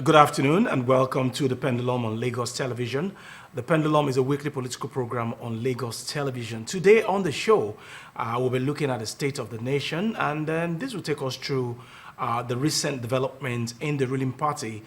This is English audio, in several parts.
Good afternoon and welcome to the Pendulum on Lagos Television. The Pendulum is a weekly political program on Lagos Television. Today on the show, we'll be looking at the state of the nation, and then this will take us through the recent developments in the ruling party,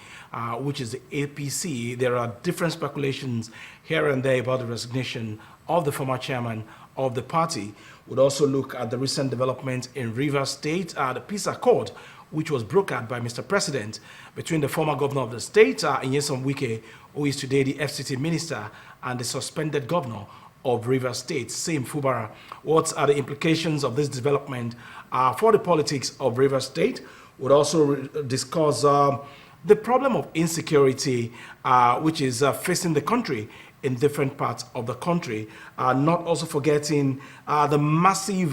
which is the APC. There are different speculations here and there about the resignation of the former chairman of the party. We'll also look at the recent development in Rivers State, the peace accord, which was brokered by Mr. President between the former governor of the state, Nyesom Wike, who is today the FCT minister, and the suspended governor of Rivers State, Sim Fubara. What are the implications of this development for the politics of Rivers State? We'll also discuss the problem of insecurity, which is facing the country in different parts of the country, not also forgetting the massive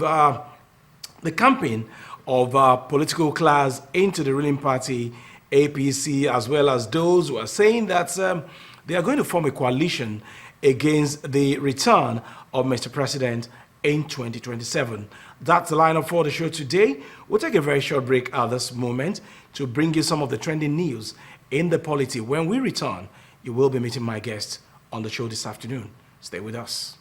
the campaign of political class into the ruling party, APC, as well as those who are saying that they are going to form a coalition against the return of Mr. President in 2027. That's the lineup for the show today. We'll take a very short break at this moment to bring you some of the trending news in the polity. When we return, you will be meeting my guest on the show this afternoon. Stay with us.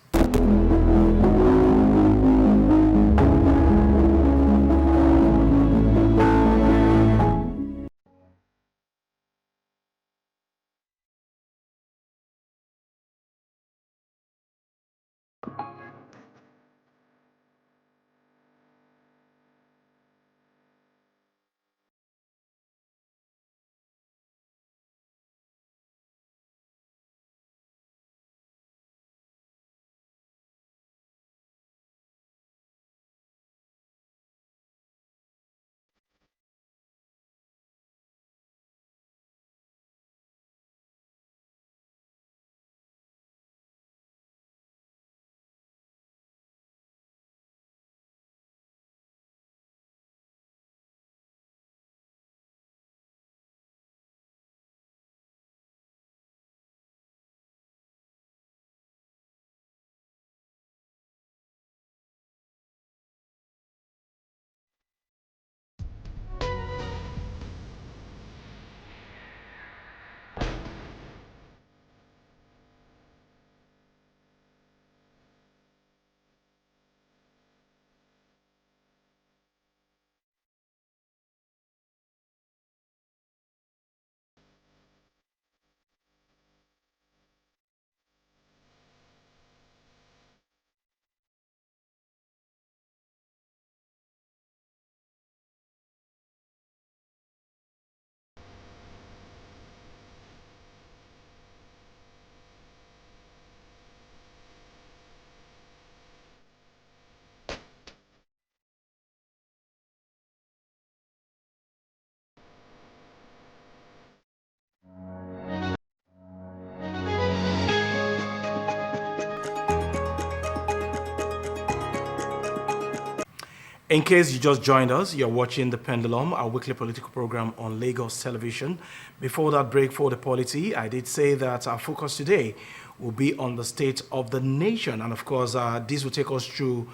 In case you just joined us, you're watching The Pendulum, our weekly political program on Lagos Television. Before that break for the polity, I did say that our focus today will be on the state of the nation. And of course, this will take us through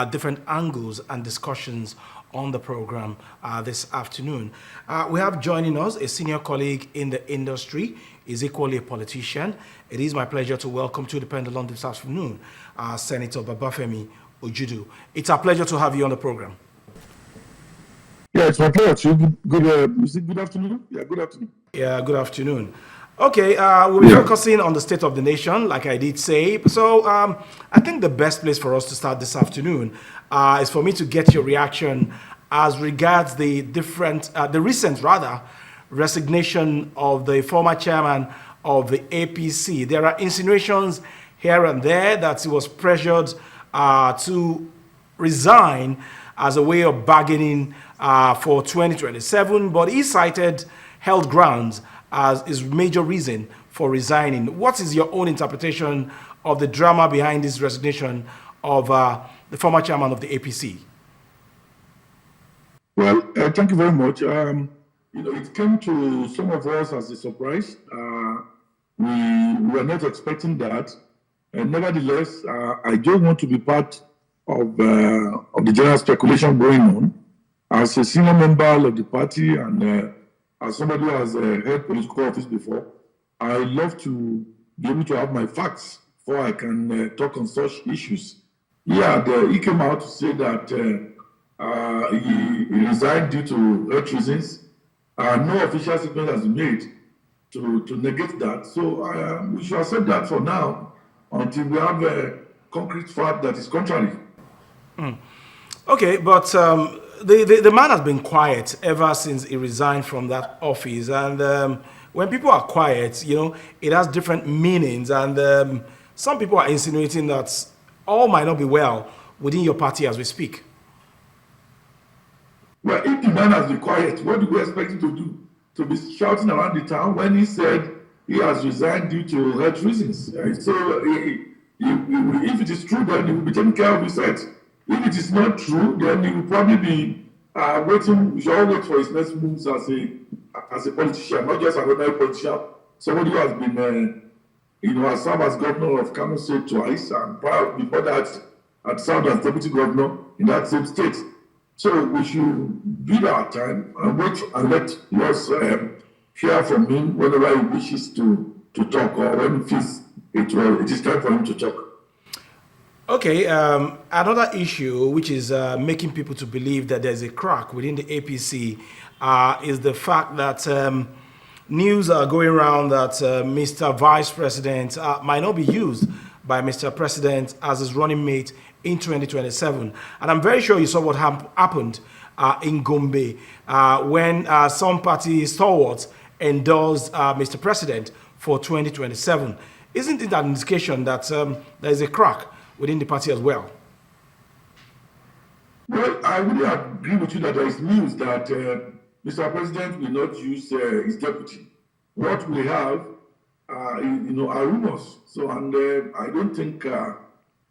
different angles and discussions on the program this afternoon. We have joining us a senior colleague in the industry, is equally a politician. It is my pleasure to welcome to The Pendulum this afternoon, Senator Babafemi Ojudu. It's a pleasure to have you on the program. Yeah, it's my pleasure. Good afternoon. Yeah, good afternoon. Yeah, good afternoon. Okay, we'll be focusing on the state of the nation, like I did say. So I think the best place for us to start this afternoon is for me to get your reaction as regards the recent resignation of the former chairman of the APC. There are insinuations here and there that he was pressured to resign as a way of bargaining for 2027, but he cited held grounds as his major reason for resigning. What is your own interpretation of the drama behind this resignation of the former chairman of the APC? Well, thank you very much. It came to some of us as a surprise. We were not expecting that. Nevertheless, I don't want to be part of the general speculation going on. As a senior member of the party and as somebody who has held political office before, I love to be able to have my facts before I can talk on such issues. He came out to say that he resigned due to health reasons. No official statement has been made to negate that. So we should accept that for now until we have a concrete fact that is contrary. Okay, but the man has been quiet ever since he resigned from that office. And when people are quiet, it has different meanings. And some people are insinuating that all might not be well within your party as we speak. Well, if the man has been quiet, what do we expect him to do? To be shouting around the town when he said he has resigned due to health reasons. If it is true, then he will be taking care of his health. If it is not true, then he will probably be waiting. We should all wait for his next moves as a politician, not just an ordinary politician. Somebody who has been, has served as governor of Kano State twice, and before that, had served as deputy governor in that same state. So we should bide our time and wait and let us hear from him whenever he wishes to talk, or when he feels it is time for him to talk. Okay, another issue which is making people to believe that there's a crack within the APC is the fact that news are going around that Mr. Vice President might not be used by Mr. President as his running mate in 2027. And I'm very sure you saw what happened in Gombe when some party stalwarts endorsed Mr. President for 2027. Isn't it an indication that there is a crack within the party as well? Well, I really agree with you that there is news that Mr. President will not use his deputy. What we have, are rumors. So, and I don't think a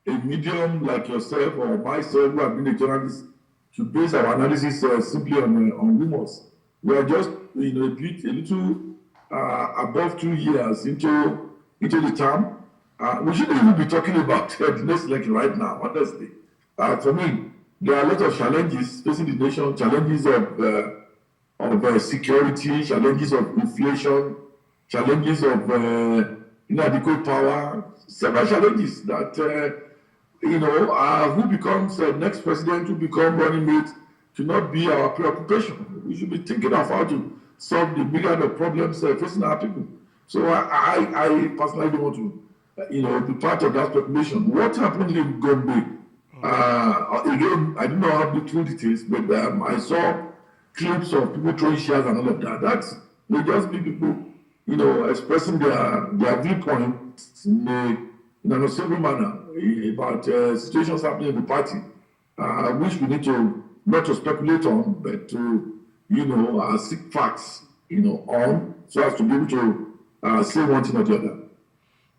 medium like yourself or myself, who have been a journalist, should base our analysis simply on rumors. We are just, a little above 2 years into the term. We shouldn't even be talking about the next election right now, honestly. For me, there are a lot of challenges facing the nation, challenges of security, challenges of inflation, challenges of inadequate power, several challenges that, who becomes the next president, who becomes running mate, should not be our preoccupation. We should be thinking of how to solve the myriad of problems facing our people. So I personally don't want to, be part of that speculation. What happened in Gombe? Again, I don't know how to do details, but I saw clips of people throwing shares and all of that. That's may just be people, expressing their viewpoint in an uncivil manner about situations happening in the party, which we need to not to speculate on, but to seek facts, on, so as to be able to say one thing or the other.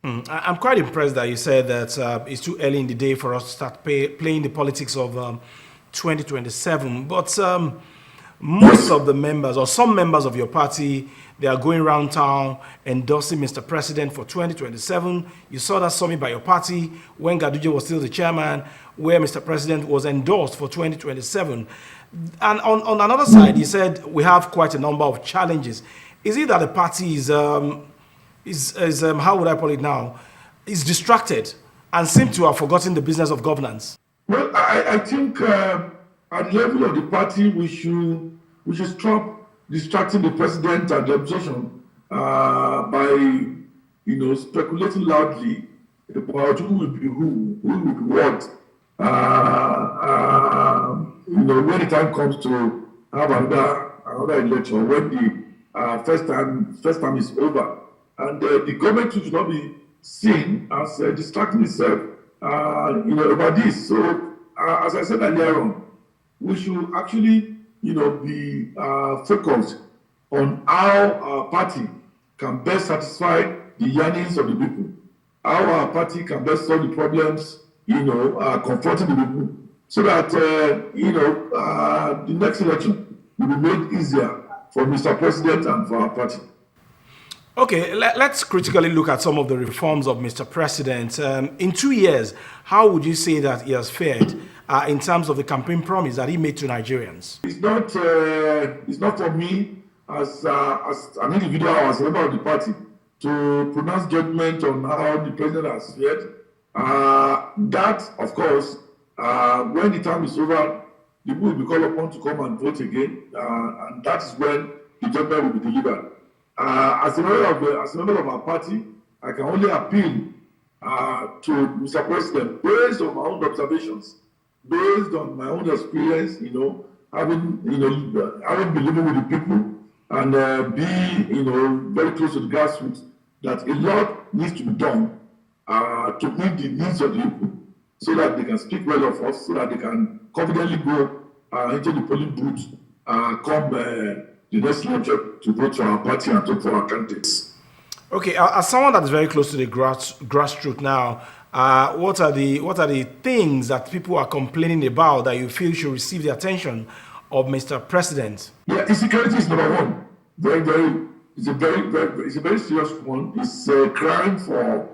I'm quite impressed that you said that it's too early in the day for us to start playing the politics of 2027. But most of the members, or some members of your party, they are going around town endorsing Mr. President for 2027. You saw that summit by your party when Gaduje was still the chairman, where Mr. President was endorsed for 2027. And on another side, he said we have quite a number of challenges. Is it that the party is how would I put it now, is distracted and seem to have forgotten the business of governance? Well, I think at the level of the party, we should stop distracting the president and the opposition by speculating loudly about who will be who will be what. When the time comes to have another election, when the first time is over. And the government should not be seen as distracting itself, about this. So, as I said earlier on, we should actually, be focused on how our party can best satisfy the yearnings of the people, how our party can best solve the problems, confronting the people, so that, the next election will be made easier for Mr. President and for our party. Okay, let's critically look at some of the reforms of Mr. President. In 2 years, how would you say that he has fared in terms of the campaign promise that he made to Nigerians? It's not for me as an individual or as a member of the party to pronounce judgment on how the president has fared. That, of course, when the time is over, the people will be called upon to come and vote again, and that is when the judgment will be delivered. As a member of our party, I can only appeal to Mr. President based on my own observations, based on my own experience, having been living with the people and be very close to the grassroots, that a lot needs to be done to meet the needs of the people, so that they can speak well of us, so that they can confidently go into the polling booth come the next election to vote for our party and to for our candidates. Okay, as someone that is very close to the grassroots now, what are the things that people are complaining about that you feel should receive the attention of Mr. President? Yeah, insecurity is number one. It's a very serious one. It's a crime for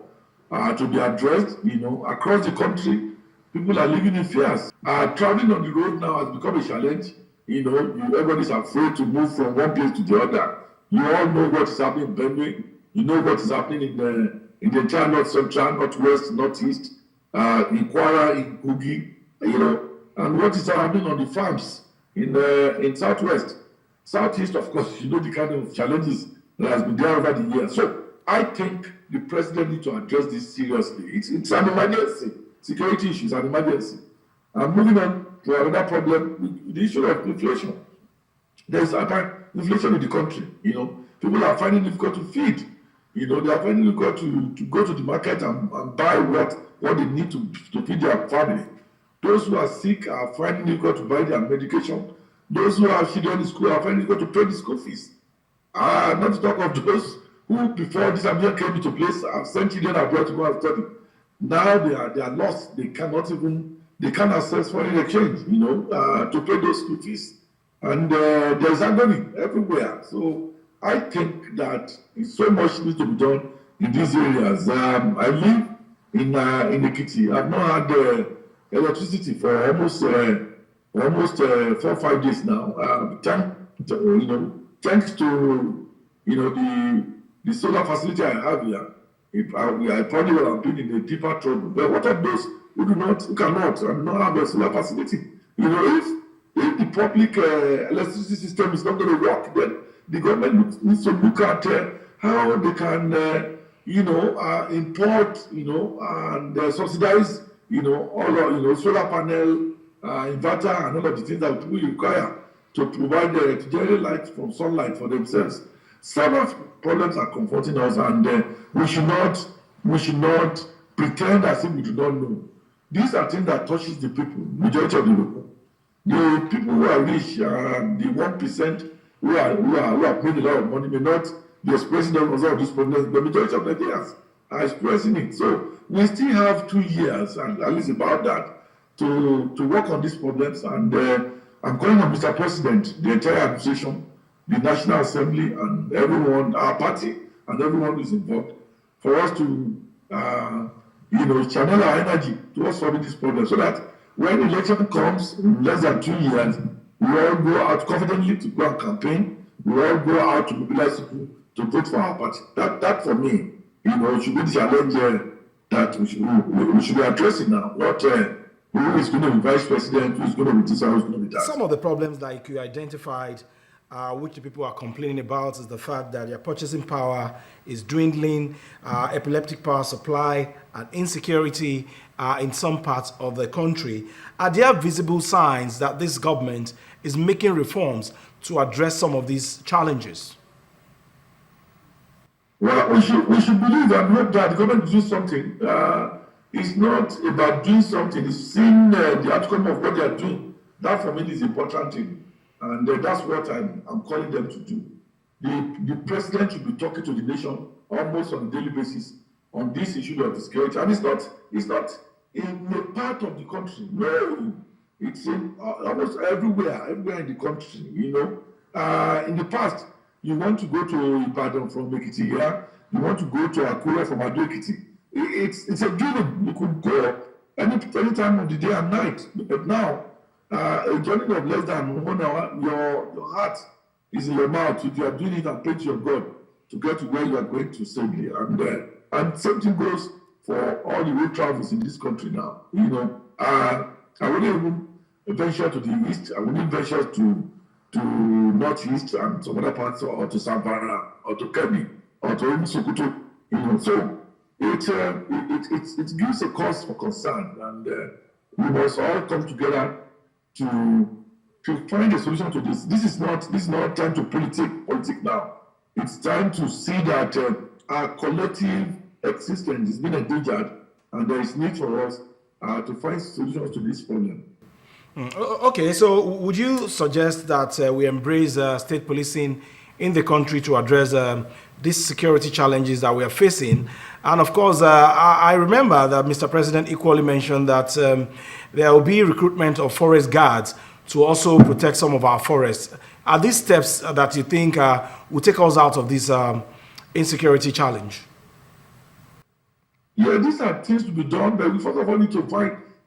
to be addressed. Across the country, people are living in fears. Traveling on the road now has become a challenge. Everybody's afraid to move from one place to the other. You all know what is happening in Benue. You know what is happening in the entire North Central, Northwest, Northeast, in Kwara, in Kogi, and what is happening on the farms in Southwest. Southeast, of course, the kind of challenges that has been there over the years. So I think the president needs to address this seriously. It's an emergency. Security issues are an emergency. Moving on to another problem, the issue of inflation. There's inflation in the country. People are finding it difficult to feed. They are finding it difficult to go to the market and buy what they need to feed their family. Those who are sick are finding it difficult to buy their medication. Those who have children in school are finding it difficult to pay the school fees. Not to talk of those who, before this ambition came into place, have sent children abroad to go and study. Now they are lost. They can't access foreign exchange, to pay those school fees. And there's agony everywhere. So I think that so much needs to be done in these areas. I live in Ekiti. I've not had electricity for almost 4 or 5 days now. Thanks to the solar facility I have here, I probably would have been in a deeper trouble. But what of those who cannot have a solar facility? If the public electricity system is not going to work, then the government needs to look at how they can, import, and subsidize, all solar panel, inverter, and all of the things that people require to provide to generate light from sunlight for themselves. Several problems are confronting us, and we should not pretend as if we do not know. These are things that touches the people, majority of the people. The people who are rich, the 1% who are paying a lot of money may not be expressing those problems. The majority of Nigerians are expressing it. So we still have 2 years, and at least about that, to work on these problems. And I'm calling on Mr. President, the entire administration, the National Assembly, and everyone, our party, and everyone who is involved, for us to channel our energy towards solving this problem, so that when the election comes in less than 2 years, we all go out confidently to go and campaign. We all go out to mobilize people to vote for our party. That for me, should be the challenge that we should be addressing now. Not who is going to be vice president, who is going to be this, and who is going to be that. Some of the problems like you identified, which the people are complaining about, is the fact that their purchasing power is dwindling, epileptic power supply, and insecurity in some parts of the country. Are there visible signs that this government is making reforms to address some of these challenges? Well, we should believe and hope that the government will do something. It's not about doing something, it's seeing the outcome of what they are doing. That for me is the important thing. And that's what I'm calling them to do. The president should be talking to the nation almost on a daily basis on this issue of security. And it's not in a part of the country. No, it's in almost everywhere in the country. In the past, you want to go to Ibadan from Ekiti here, you want to go to Akure from Ado Ekiti. It's a given. You could go any time of the day and night. But now, a journey of less than 1 hour, your heart is in your mouth. If you are doing it and pray to your God to get to where you are going to safely. And same thing goes for all the road travels in this country now. I wouldn't even venture to the east. I wouldn't venture to northeast and some other parts, or to Savannah, or to Kebbi, or to even Sokoto. So it gives a cause for concern, and we must all come together to find a solution to this. This is not time to politic now. It's time to see that our collective existence is being endangered, and there is need for us to find solutions to this problem. Okay, so would you suggest that we embrace state policing in the country to address these security challenges that we are facing? And of course, I remember that Mr. President equally mentioned that there will be recruitment of forest guards to also protect some of our forests. Are these steps that you think will take us out of this insecurity challenge? Yeah, these are things to be done, but we first of all need to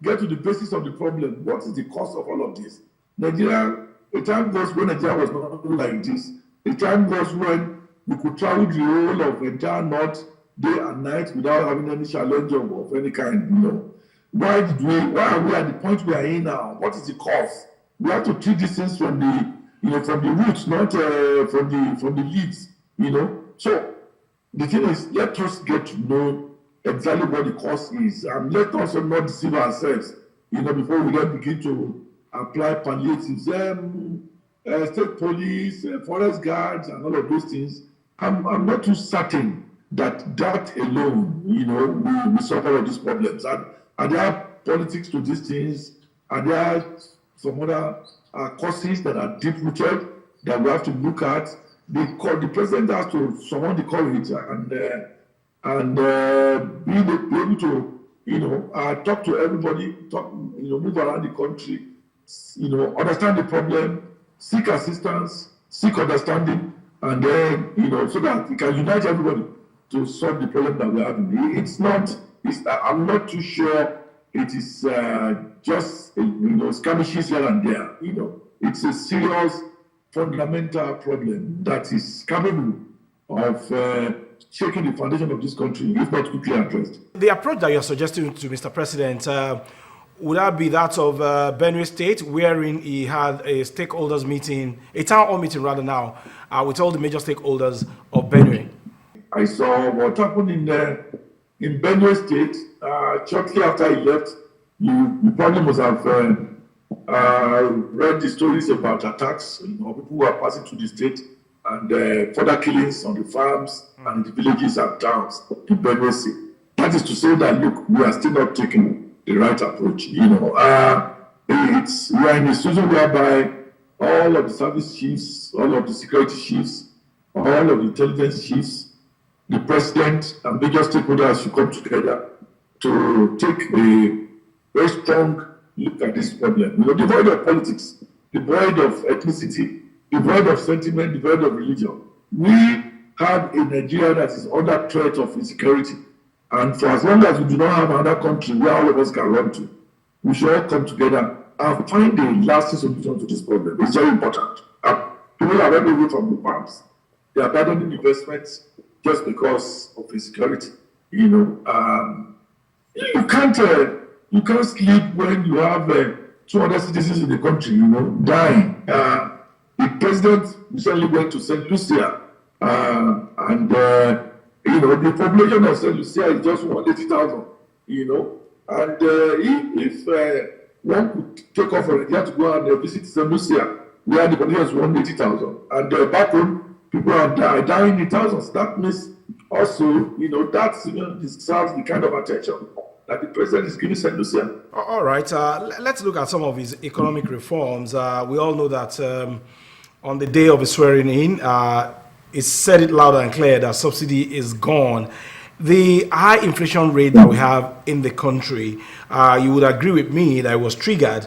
get to the basis of the problem. What is the cause of all of this? Nigeria, a time goes when Nigeria was not like this. A time goes when we could travel the whole of entire north day and night without having any challenge of any kind. Why are we at the point we are in now? What is the cause? We have to treat these things from the roots, not from the leaves. So the thing is, let us get to know exactly what the cause is, and let us not deceive ourselves, before we then begin to apply palliatives, state police, forest guards, and all of those things. I'm not too certain that alone, will solve all of these problems. Are there politics to these things? Are there some other causes that are deep-rooted that we have to look at? The president has to summon the courage and be able to, talk to everybody, move around the country, understand the problem, seek assistance, seek understanding, and then, so that we can unite everybody to solve the problem that we're having. I'm not too sure it is just, skirmishes here and there. It's a serious, fundamental problem that is capable of shaking the foundation of this country if not quickly addressed. The approach that you're suggesting to Mr. President, would that be that of Benue State, wherein he had a stakeholders meeting, a town hall meeting rather now, with all the major stakeholders of Benue? I saw what happened in Benue State shortly after he left. You probably must have read the stories about attacks, people who are passing through the state, and further killings on the farms and the villages and towns in Benue State. That is to say that, look, we are still not taking the right approach. We are in a situation whereby all of the service chiefs, all of the security chiefs, all of the intelligence chiefs, the president and major stakeholders should come together to take a very strong look at this problem. Devoid of politics, devoid of ethnicity, devoid of sentiment, devoid of religion. We have a Nigeria that is under threat of insecurity. And for as long as we do not have another country where all of us can run to, we should all come together and find a lasting solution to this problem. It's very important. People are running away from the farms. They are abandoning investments just because of insecurity. You can't sleep when you have 200 citizens in the country, dying. The president recently went to St. Lucia, and the population of St. Lucia is just 180,000, and if one could take off from Nigeria to go and visit St. Lucia, where the population is 180,000, and back home, people are dying in thousands. That means also, that deserves the kind of attention that the president is giving St. Lucia. All right, let's look at some of his economic reforms. We all know that on the day of his swearing in, he said it loud and clear that subsidy is gone. The high inflation rate that we have in the country, you would agree with me that it was triggered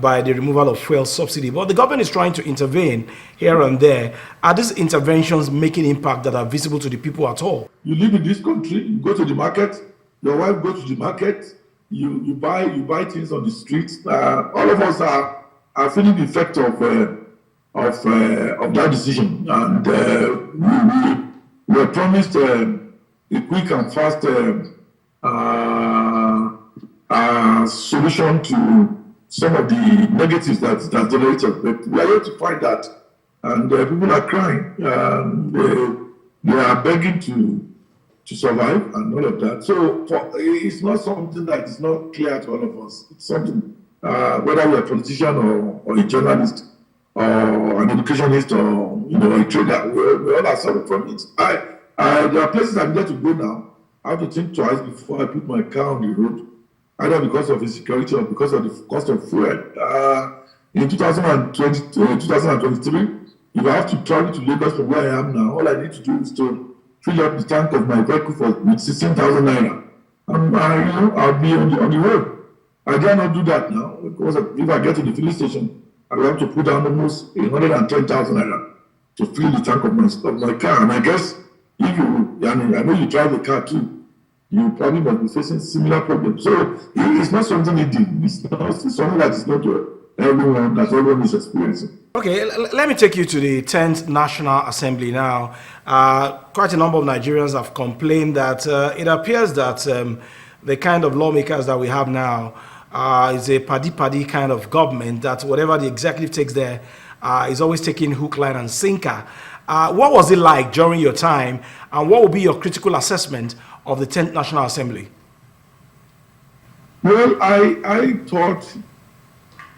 by the removal of fuel subsidy. But the government is trying to intervene here and there. Are these interventions making impact that are visible to the people at all? You live in this country, you go to the market, your wife goes to the market, you buy things on the streets. All of us are feeling the effect of of that decision, and we were promised a quick and fast solution to some of the negatives that generated. But we are yet to find that, and people are crying. They are begging to survive and all of that. So it's not something that is not clear to all of us. It's something, whether you're a politician or a journalist or an educationist or a trader, we all are suffering from it. There are places I'm there to go now. I have to think twice before I put my car on the road, either because of insecurity or because of the cost of fuel. In 2020, 2023, if I have to travel to Lagos from where I am now, all I need to do is to fill up the tank of my vehicle with 16,000 naira. And I'll be on the road. I dare not do that now because if I get to the filling station, I will have to put down almost 110,000 naira to fill the tank of my car. And I guess if I know you drive a car too, you probably must be facing similar problems. So it's not something easy. It's something that is not everyone is experiencing. Okay, let me take you to the 10th National Assembly now. Quite a number of Nigerians have complained that it appears that the kind of lawmakers that we have now is a paddy kind of government, that whatever the executive takes there is always taking hook, line, and sinker. What was it like during your time, and what would be your critical assessment of the 10th National Assembly? Well, I thought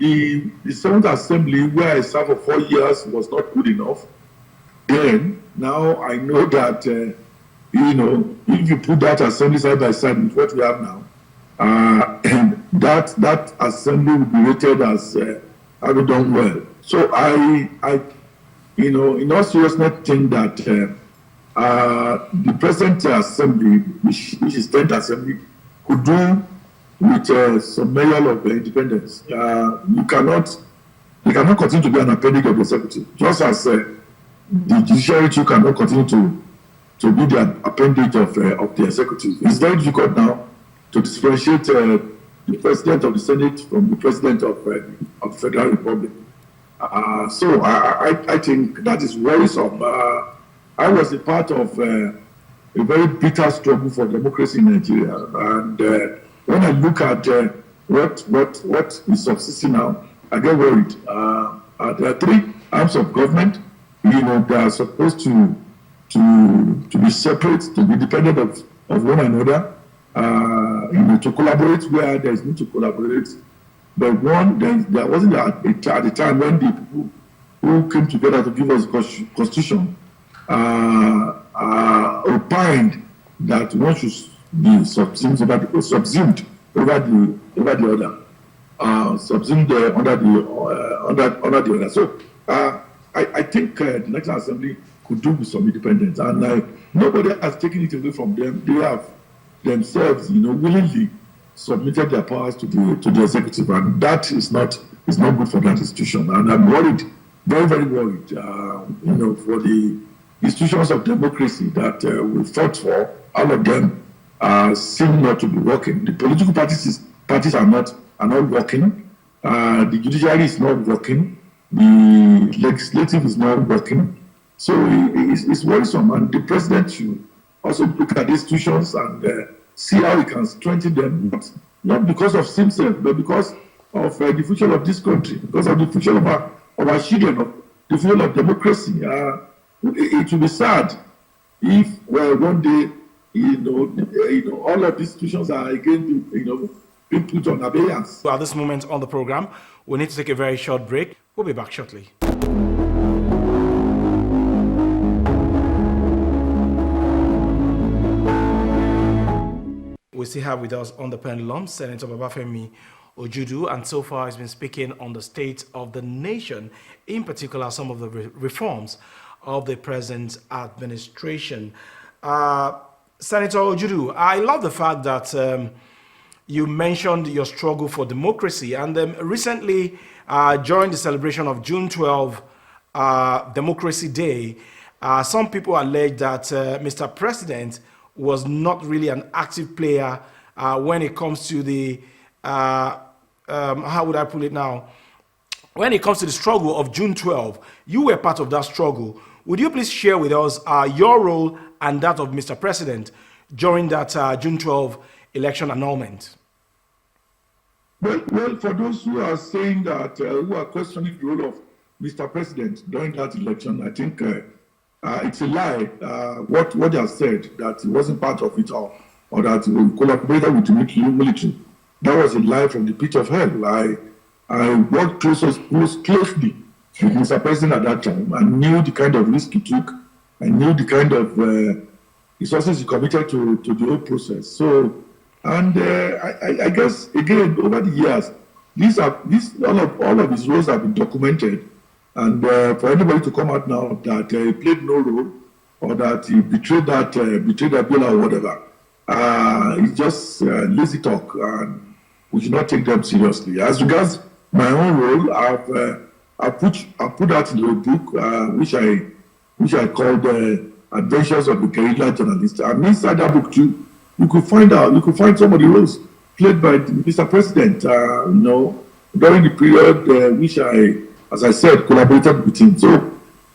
the 7th Assembly, where I served for 4 years, was not good enough. Then, now I know that, if you put that assembly side by side with what we have now, and that assembly will be rated as having done well. So I in all seriousness, think that the present assembly, which is 10th Assembly, could do with some measure of independence. You cannot continue to be an appendage of the executive, just as the judiciary too cannot continue to be the appendage of the executive. It's very difficult now to differentiate the president of the Senate from the president of the Federal Republic. So I think that is worrisome. I was a part of a very bitter struggle for democracy in Nigeria, and when I look at what is subsisting now, I get worried. There are 3 arms of government. They are supposed to be separate, to be dependent of one another. To collaborate where there is need to collaborate. But there wasn't at the time when the people who came together to give us the constitution opined that one should be subsumed over the other, subsumed under the other. So I think the National Assembly could do with some independence, and nobody has taken it away from them. They have themselves, willingly submitted their powers to the executive, and that is not good for that institution. And I'm worried, very, very worried, for the institutions of democracy that we fought for. All of them seem not to be working. The political parties are not working. The judiciary is not working. The legislative is not working. So it's worrisome, and the president should also look at the institutions and see how he can strengthen them, not because of himself, but because of the future of this country, because of the future of our children, of the future of democracy. It will be sad if one day, all of these institutions are again, being put on abeyance. So at this moment on the program, we need to take a very short break. We'll be back shortly. We still have with us on the pendulum Senator Babafemi Ojudu, and so far has been speaking on the state of the nation, in particular some of the reforms of the present administration. Senator Ojudu, I love the fact that you mentioned your struggle for democracy, and recently during the celebration of June 12 Democracy Day, some people allege that Mr. President was not really an active player when it comes to the, how would I put it now, when it comes to the struggle of June 12, you were part of that struggle. Would you please share with us your role and that of Mr. President during that June 12 election annulment? Well, for those who are saying that, who are questioning the role of Mr. President during that election, I think it's a lie. What they have said, that he wasn't part of it all, or that he collaborated with the military. That was a lie from the pit of hell. I worked closely with Mr. President at that time. I knew the kind of risk he took. I knew the kind of resources he committed to the whole process. So, and I guess again over the years, all of his roles have been documented. And for anybody to come out now that he played no role or that he betrayed Abiola or whatever, it's just lazy talk, and we should not take them seriously. As regards my own role, I put that in a book which I called Adventures of the Guerrilla Journalist. And inside that book too, you could find some of the roles played by Mr. President. During the period which as I said, collaborated with him. So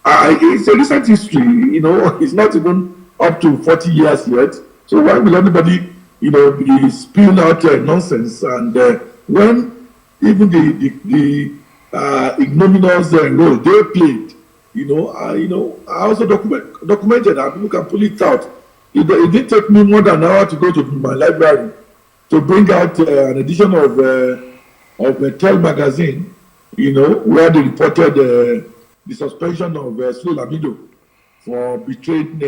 it's a recent history. It's not even up to 40 years yet. So why will anybody, be spewing out nonsense? And when even the ignominious role they played, I also documented, and people can pull it out. It didn't take me more than an hour to go to my library to bring out an edition of Tel magazine, where they reported the suspension of Sule Lamido for betraying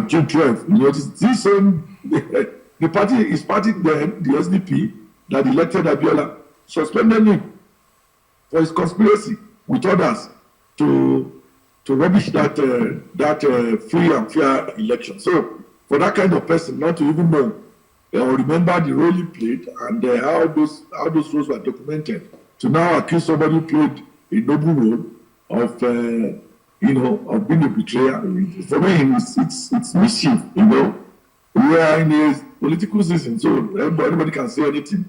June 12. This same the party then, the SDP that elected Abiola, suspended him for his conspiracy with others to rubbish that free and fair election. So for that kind of person not to even know or remember the role he played and how those roles were documented, to now accuse somebody who played a noble role of being a betrayer, for me it's mischief. We are in a political season, so anybody can say anything,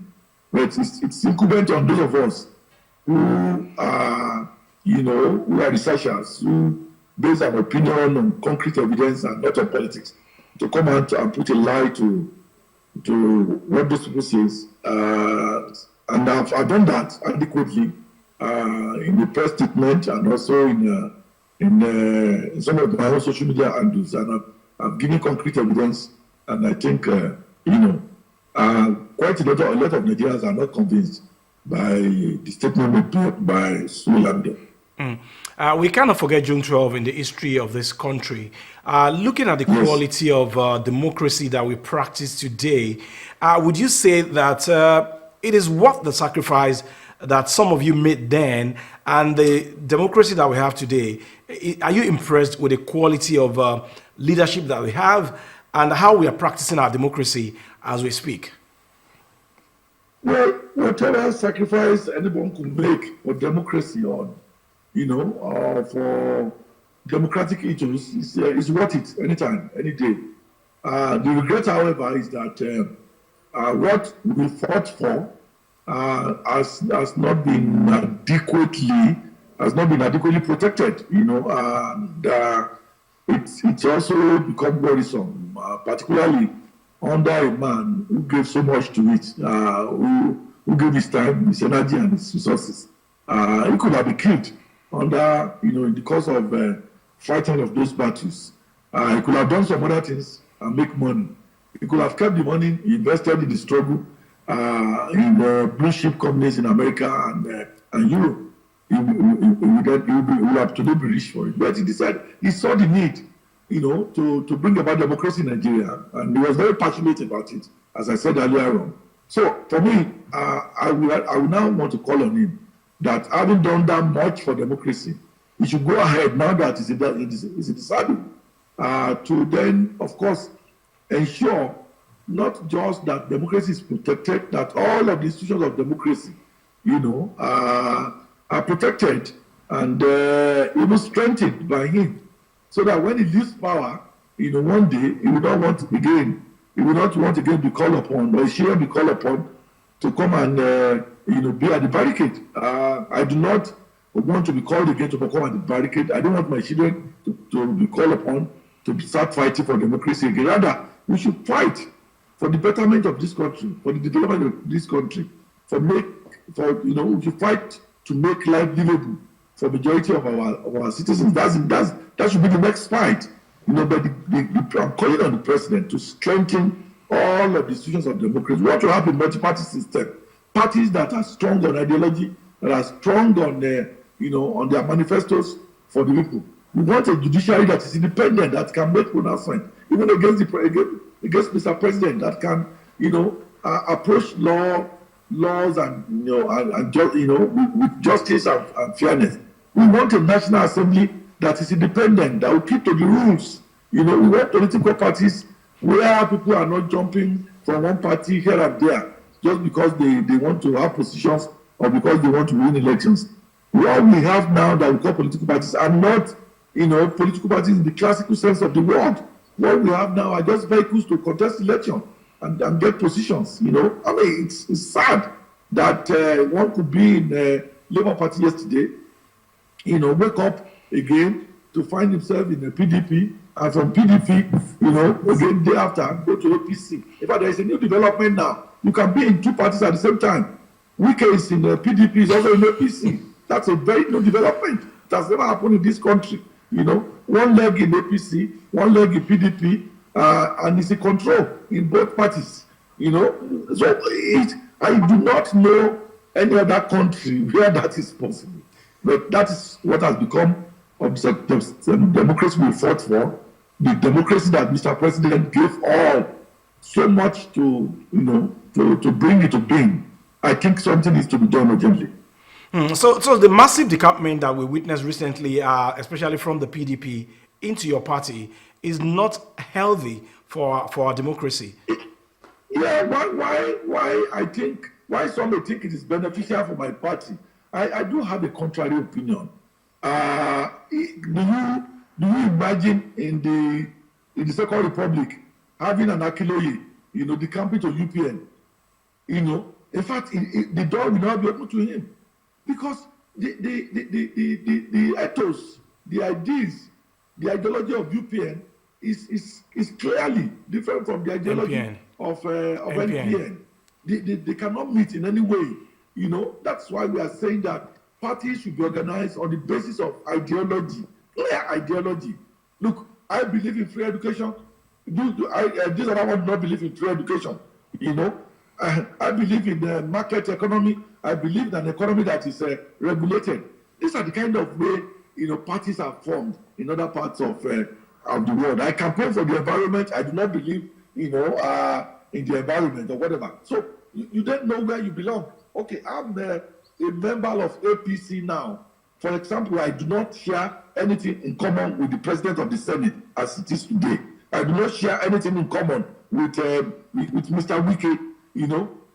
but it's incumbent on those of us who are researchers, who base our opinion on concrete evidence and not on politics, to come out and put a lie to what those people says. And I've done that adequately in the press statement and also in some of my own social media handles, and I've given concrete evidence. And I think quite a lot of Nigerians are not convinced by the statement made by Sule Lamido. We cannot forget June 12 in the history of this country. Looking at the quality of democracy that we practice today, would you say that it is worth the sacrifice that some of you made then and the democracy that we have today? Are you impressed with the quality of leadership that we have and how we are practicing our democracy as we speak? Well, whatever sacrifice anyone could make for democracy for democratic issues is worth it anytime, any day. The regret, however, is that what we fought for has not been adequately protected. And it's also become worrisome, particularly under a man who gave so much to it, who gave his time, his energy, and his resources. He could have been killed under, in the course of fighting of those battles. He could have done some other things and make money. He could have kept the money he invested in the struggle in blue chip companies in America and Europe. He would have today be rich for it. But he decided, he saw the need, to bring about democracy in Nigeria, and he was very passionate about it, as I said earlier on. So for me, I will now want to call on him that having done that much for democracy, he should go ahead now that he's in the saddle to then, of course, ensure not just that democracy is protected, that all of the institutions of democracy, are protected and even strengthened by him, so that when he leaves power, one day he will not want again to be called upon, or he shouldn't be called upon to come and be at the barricade. I do not want to be called again to come at the barricade. I don't want my children to be called upon to start fighting for democracy again. Rather, we should fight for the betterment of this country, for the development of this country, we should fight to make life livable for majority of our citizens. That should be the next fight. But I'm calling on the president to strengthen all of the institutions of democracy. We want to have a multi-party system. Parties that are strong on ideology, that are strong on on their manifestos for the people. We want a judiciary that is independent, that can make pronouncement, even against Mr. President, that can approach laws and with justice and fairness. We want a National Assembly that is independent, that will keep to the rules. We want political parties where people are not jumping from one party here and there just because they want to have positions or because they want to win elections. What we have now that we call political parties are not, political parties in the classical sense of the word. What we have now are just vehicles to contest election and get positions. It's sad that one could be in the Labour Party yesterday, wake up again to find himself in the PDP, and from PDP, again day after go to APC. In fact, there is a new development now. You can be in two parties at the same time. Wike is in the PDP, is also in APC. That's a very new development. It has never happened in this country. One leg in APC, one leg in PDP, and it's a control in both parties. So I do not know any other country where that is possible. But that is what has become of the democracy we fought for, the democracy that Mr. President gave all so much to bring it to being. I think something needs to be done urgently. So the massive decampment that we witnessed recently, especially from the PDP into your party, is not healthy for our democracy. Yeah, why some may think it is beneficial for my party. I do have a contrary opinion. Do you imagine in the Second Republic having an Akiloye, decamping to UPN? In fact, the door will not be open to him because the ethos, the ideas, the ideology of UPN is clearly different from the ideology of NPN. They cannot meet in any way. That's why we are saying that parties should be organized on the basis of ideology, clear ideology. Look, I believe in free education. These other ones do not believe in free education. I believe in the market economy. I believe in an economy that is regulated. These are the kind of way parties are formed in other parts of the world. I campaign for the environment. I do not believe in the environment or whatever. So you don't know where you belong. Okay, I'm a member of APC now. For example, I do not share anything in common with the president of the Senate as it is today. I do not share anything in common with Mr. Wike,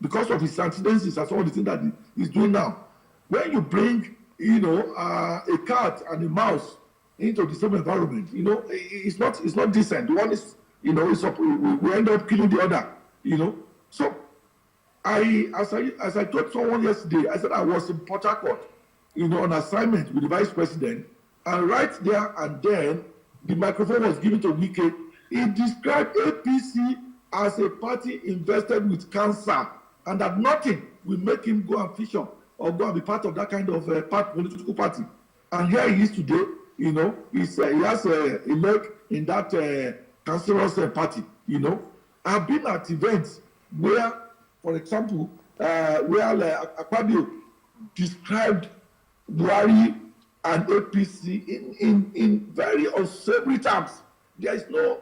because of his antecedents and some of the things that he's doing now. When you bring, a cat and a mouse into the same environment, it's not decent. One is, we end up killing the other, So as I told someone yesterday, I said I was in Port Harcourt, on assignment with the vice president, and right there and then, the microphone was given to Wike. He described APC as a party invested with cancer, and that nothing will make him go and feature or go and be part of that kind of political party. And here he is today. He has a leg in that cancerous party. I've been at events where, for example, Akpabio described Buhari and APC in very unsavory terms. There is no,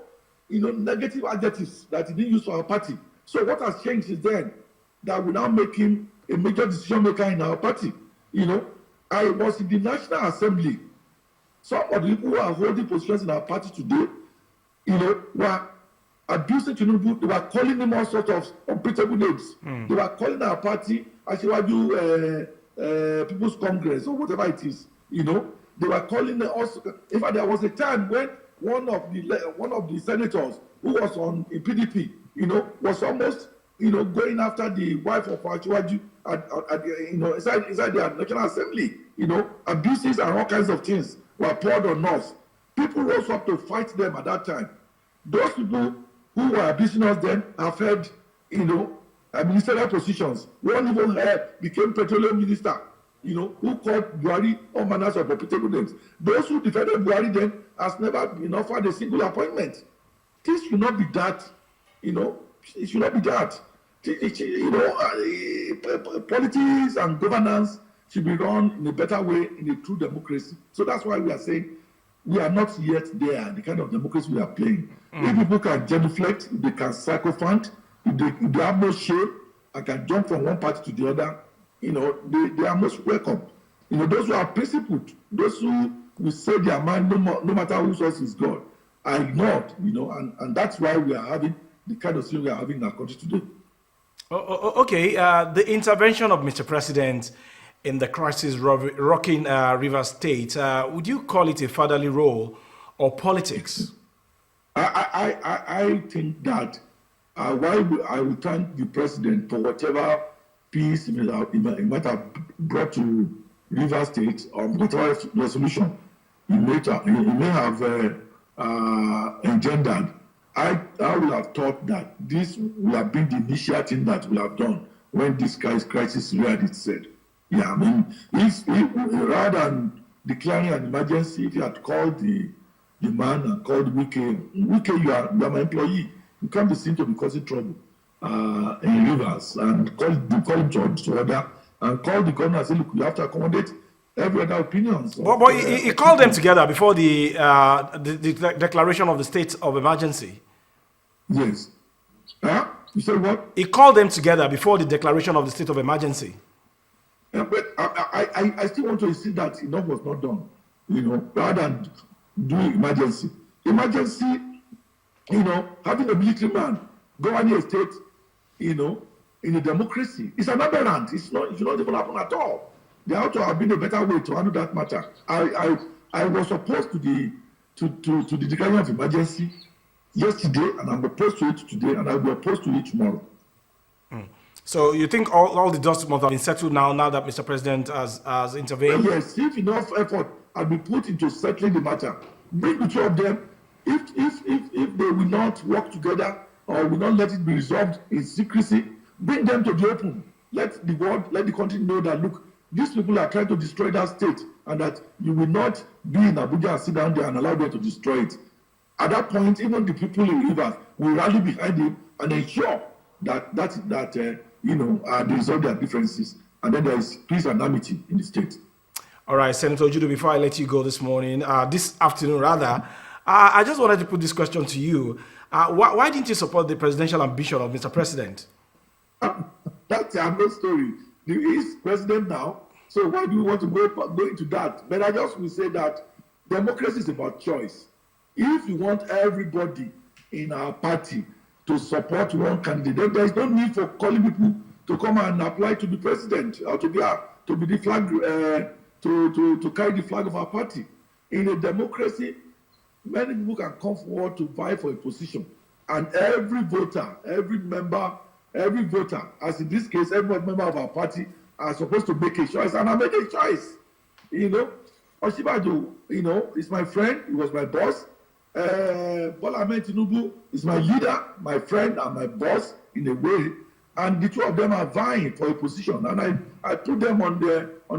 negative adjectives that he didn't use for our party. So what has changed is then that will now make him a major decision maker in our party. I was in the National Assembly. Some of the people who are holding positions in our party today, were abusing Tinubu. They were calling him all sorts of unbeatable names. They were calling our party Asiwaju People's Congress or whatever it is. They were calling also. In fact, there was a time when one of the senators who was in PDP, was almost going after the wife of Achiwaju inside the National Assembly. Abuses and all kinds of things were poured on us. People rose up to fight them at that time. Those people who were abusing us then have held, ministerial positions. One even became petroleum minister, who called Buhari all manners of reputable names. Those who defended Buhari then has never been offered a single appointment. This should not be that, it should not be that. Politics and governance should be run in a better way, in a true democracy. So that's why we are saying we are not yet there, the kind of democracy we are playing. If people can genuflect, if they can sycophant, if they have no shame and can jump from one party to the other, they are most welcome. Those who are principled, those who will say their mind no matter who source is God, are ignored, and that's why we are having the kind of thing we are having in our country today. Okay, the intervention of Mr. President in the crisis rocking Rivers State, would you call it a fatherly role or politics? I think that while I will thank the president for whatever peace he might have brought to Rivers State or whatever resolution he may have engendered, I would have thought that this would have been the initial thing that we have done when this crisis reared its head. Yeah, I mean, if rather than declaring an emergency, if you had called the man and called Wike, you are my employee. You can't be seen to be causing trouble in Rivers, and call him to order, and call the governor and say, look, you have to accommodate every other opinions. But he called them together before the declaration of the state of emergency. Yes. You said what? He called them together before the declaration of the state of emergency. Yeah, but I still want to insist that enough was not done. Rather than doing emergency. Emergency, having a military man governing a state, in a democracy, it's an aberrant. It should not even happen at all. There ought to have been a better way to handle that matter. I was opposed to the declaration of emergency yesterday, and I'm opposed to it today, and I'll be opposed to it tomorrow. So you think all the dust must have been settled now that Mr. President has intervened? Yes, if enough effort had been put into settling the matter, bring the two of them. If they will not work together or will not let it be resolved in secrecy, bring them to the open. Let the world, let the country know that, look, these people are trying to destroy that state, and that you will not be in Abuja and sit down there and allow them to destroy it. At that point, even the people in Rivers will rally behind him and ensure that they resolve their differences, and then there is peace and amity in the state. All right, Senator Ojudu, before I let you go this afternoon rather, I just wanted to put this question to you. Why didn't you support the presidential ambition of Mr. President? That's another story. He is president now, so why do you want to go into that? But I just will say that democracy is about choice. If you want everybody in our party to support one candidate, then there is no need for calling people to come and apply to be president or to be the flag to carry the flag of our party. In a democracy, many people can come forward to vie for a position, and every voter, as in this case, every member of our party are supposed to make a choice, and I made a choice. Osinbajo, is my friend. He was my boss. Bola Ahmed Tinubu is my leader, my friend, and my boss in a way. And the two of them are vying for a position, and I put them on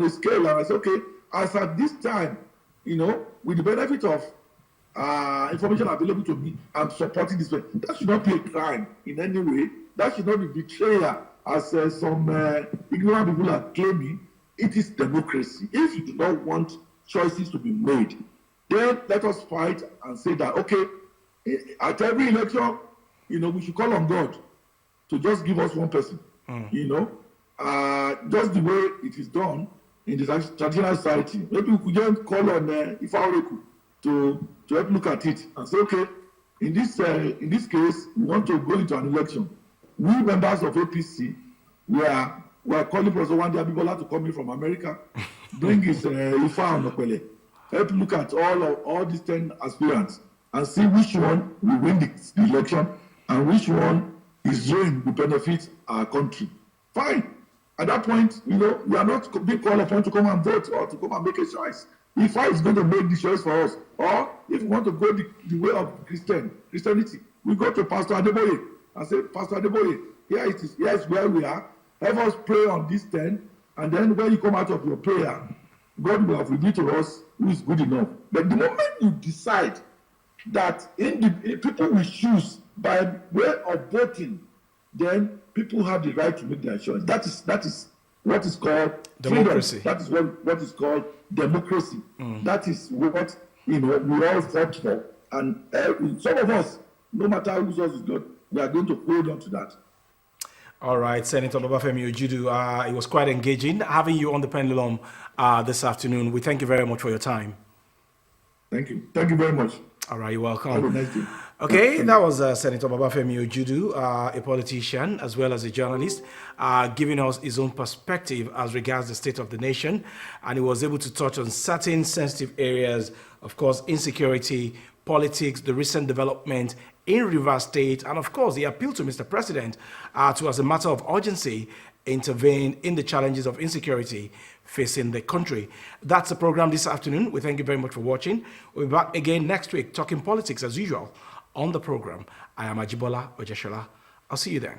a scale, and I said, okay, as at this time, with the benefit of information available to me, I'm supporting this way. That should not be a crime in any way. That should not be betrayal, as some ignorant people are claiming. It is democracy. If you do not want choices to be made, then let us fight and say that, okay, at every election, we should call on God to just give us one person. Just the way it is done in the traditional society. Maybe we could just call on Ifa to help look at it and say, okay, in this case, we want to go into an election. We members of APC, we are calling Professor Wande Abibola to come in from America, bring his Ifa Onokwele, help look at all these 10 aspirants and see which one will win the election and which one his reign will benefit our country. Fine. At that point, we are not being called upon to come and vote or to come and make a choice. If I is going to make the choice for us, or if we want to go the way of Christianity, we go to Pastor Adeboye and say, Pastor Adeboye, here is where we are. Have us pray on this 10, and then when you come out of your prayer, God will have revealed to us who is good enough. But the moment you decide that people will choose by way of voting, then people have the right to make their choice. That is what is called democracy. Freedom. That is what is called democracy. That is what we all fought for. And some of us, no matter whose us is good, we are going to hold on to that. All right, Senator Babafemi Ojudu, it was quite engaging having you on the Pendulum this afternoon. We thank you very much for your time. Thank you. Thank you very much. All right, you're welcome. Have a nice day. Okay, that was Senator Babafemi Ojudu, a politician as well as a journalist, giving us his own perspective as regards the state of the nation. And he was able to touch on certain sensitive areas, of course, insecurity, politics, the recent development in Rivers State, and of course, he appealed to Mr. President to, as a matter of urgency, intervene in the challenges of insecurity facing the country. That's the program this afternoon. We thank you very much for watching. We'll be back again next week talking politics as usual on the program. I am Ajibola Ojeshola. I'll see you then.